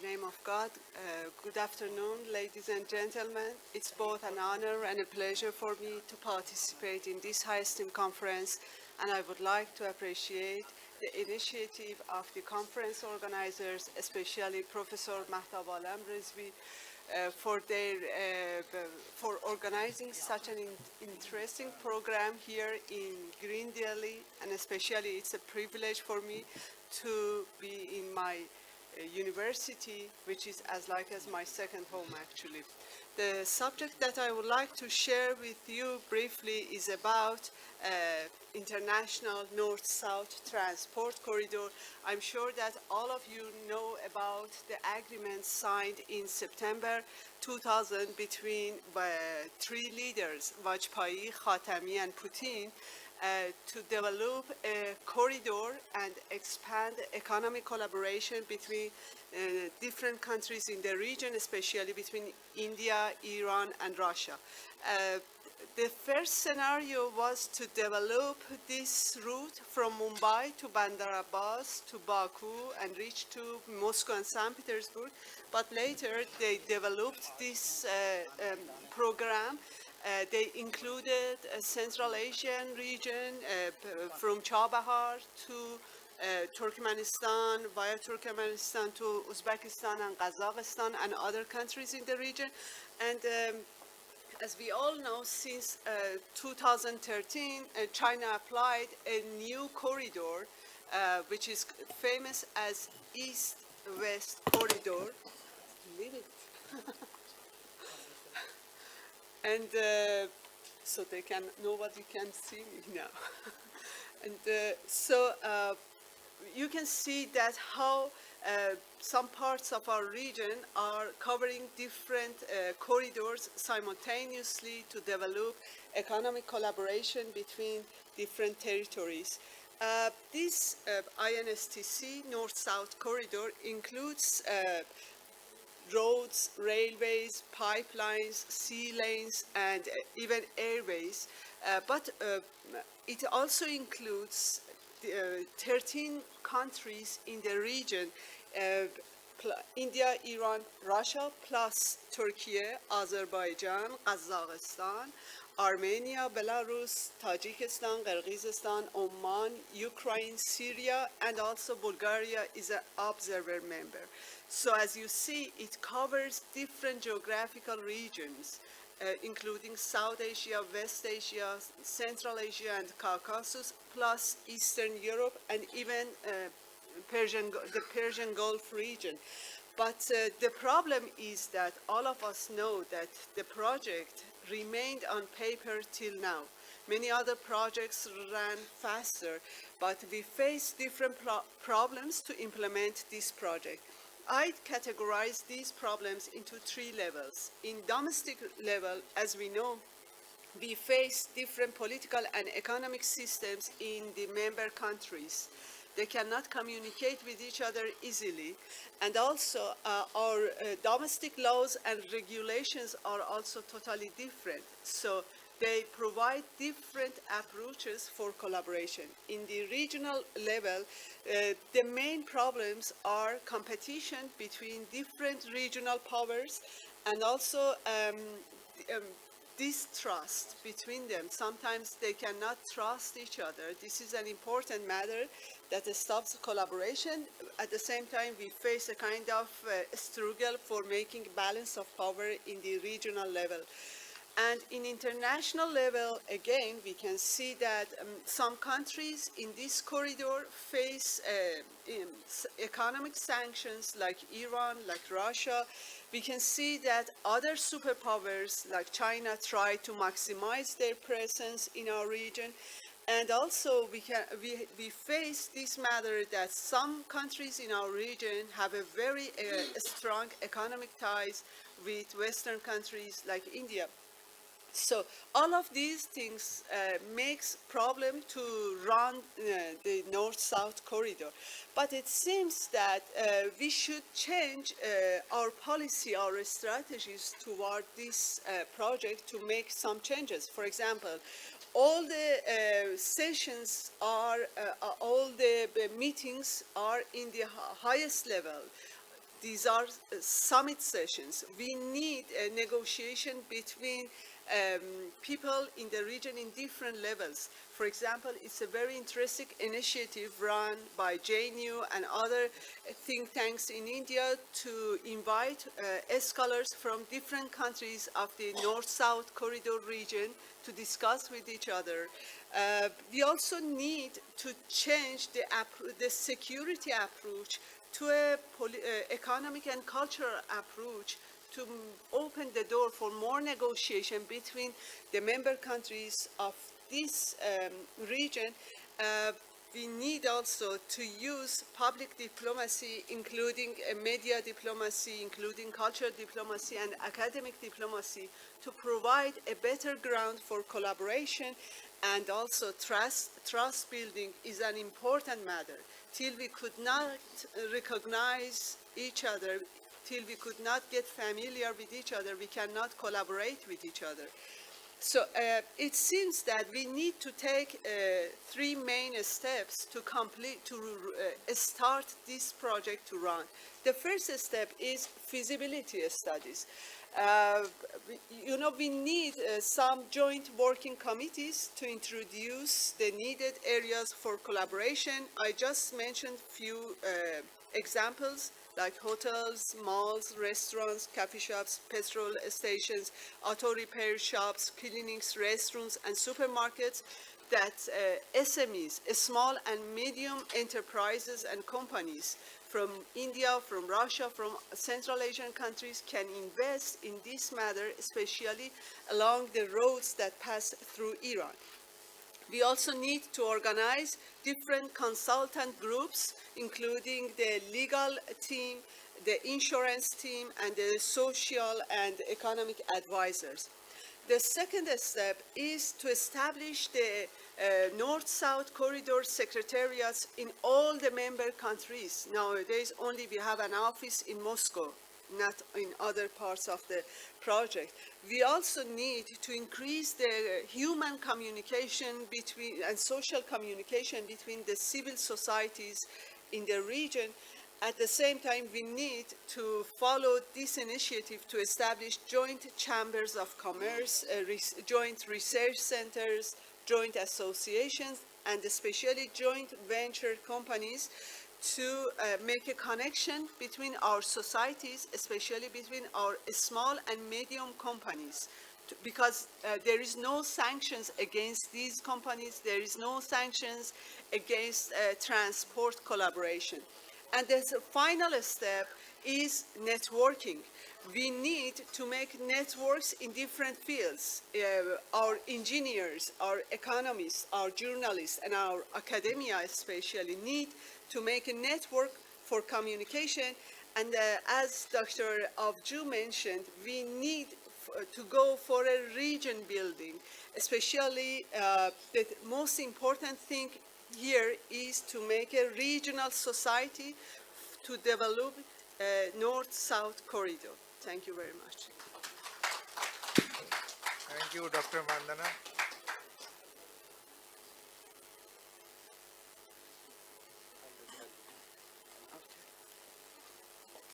the name of God. Good afternoon, ladies and gentlemen. It's both an honor and a pleasure for me to participate in this high-esteemed conference, and I would like to appreciate the initiative of the conference organizers, especially Professor Mahtab Alam Rizvi, for organizing such an interesting program here in Green Delhi, and especially it's a privilege for me to be in my university, which is as like as my second home actually. The subject that I would like to share with you briefly is about international north-south transport corridor. I'm sure that all of you know about the agreement signed in September 2000 between three leaders, Vajpayee, Khatami, and Putin, to develop a corridor and expand economic collaboration between different countries in the region, especially between India, Iran, and Russia. The first scenario was to develop this route from Mumbai to Bandar Abbas to Baku and reach to Moscow and St. Petersburg, but later they developed this program. They included a Central Asian region from Chabahar to Turkmenistan, via Turkmenistan to Uzbekistan and Kazakhstan and other countries in the region. And as we all know, since 2013, China applied a new corridor, which is famous as East-West Corridor. Leave it. And so nobody can see me now. And so you can see that how some parts of our region are covering different corridors simultaneously to develop economic collaboration between different territories. This INSTC North-South Corridor includes roads, railways, pipelines, sea lanes, and even airways. But it also includes 13 countries in the region, India, Iran, Russia, plus Turkey, Azerbaijan, Kazakhstan, Armenia, Belarus, Tajikistan, Kyrgyzstan, Oman, Ukraine, Syria, and also Bulgaria is an observer member. So as you see, it covers different geographical regions, including South Asia, West Asia, Central Asia, and Caucasus, plus Eastern Europe, and even the Persian Gulf region. But the problem is that all of us know that the project remained on paper till now. Many other projects ran faster, but we face different problems to implement this project. I categorize these problems into three levels. In domestic level, as we know, we face different political and economic systems in the member countries. They cannot communicate with each other easily. And also, our domestic laws and regulations are also totally different. So they provide different approaches for collaboration. In the regional level, the main problems are competition between different regional powers and also distrust between them. Sometimes they cannot trust each other. This is an important matter that stops collaboration. At the same time, we face a kind of struggle for making balance of power in the regional level. And in international level, again, we can see that some countries in this corridor face economic sanctions like Iran, like Russia. We can see that other superpowers like China try to maximize their presence in our region. And also we face this matter that some countries in our region have a very strong economic ties with Western countries like India. So all of these things makes problem to run the north-south corridor. But it seems that we should change our policy, our strategies toward this project to make some changes. For example, all the sessions are, all the meetings are in the highest level. these are summit sessions. We need a negotiation between people in the region in different levels. For example, it's a very interesting initiative run by JNU and other think tanks in India to invite scholars from different countries of the North-South corridor region to discuss with each other. We also need to change the security approach to a economic and cultural approach to open the door for more negotiation between the member countries of this region. We need also to use public diplomacy, including media diplomacy, including cultural diplomacy and academic diplomacy, to provide a better ground for collaboration. And also trust building is an important matter. Till we could not recognize each other, till we could not get familiar with each other, we cannot collaborate with each other. So it seems that we need to take 3 main steps to start this project to run. The first step is feasibility studies. We need some joint working committees to introduce the needed areas for collaboration. I just mentioned few examples like hotels, malls, restaurants, coffee shops, petrol stations, auto repair shops, clinics, restrooms, and supermarkets that SMEs, small and medium enterprises and companies from India, from Russia, from Central Asian countries can invest in this matter, especially along the roads that pass through Iran. We also need to organize different consultant groups, including the legal team, the insurance team, and the social and economic advisors. The second step is to establish the North-South corridor secretariats in all the member countries. Nowadays, only we have an office in Moscow, not in other parts of the project. We also need to increase the human communication and social communication between the civil societies in the region. At the same time, we need to follow this initiative to establish joint chambers of commerce, joint research centers, joint associations, and especially joint venture companies to make a connection between our societies, especially between our small and medium companies, because there is no sanctions against these companies, there is no sanctions against transport collaboration. And the final step is networking. We need to make networks in different fields. Our engineers, our economists, our journalists, and our academia especially need to make a network for communication. And as Dr. Avju mentioned, we need to go for a region building. Especially, the most important thing here is to make a regional society to develop a North-South corridor. Thank you very much. Thank you, Dr. Mandana.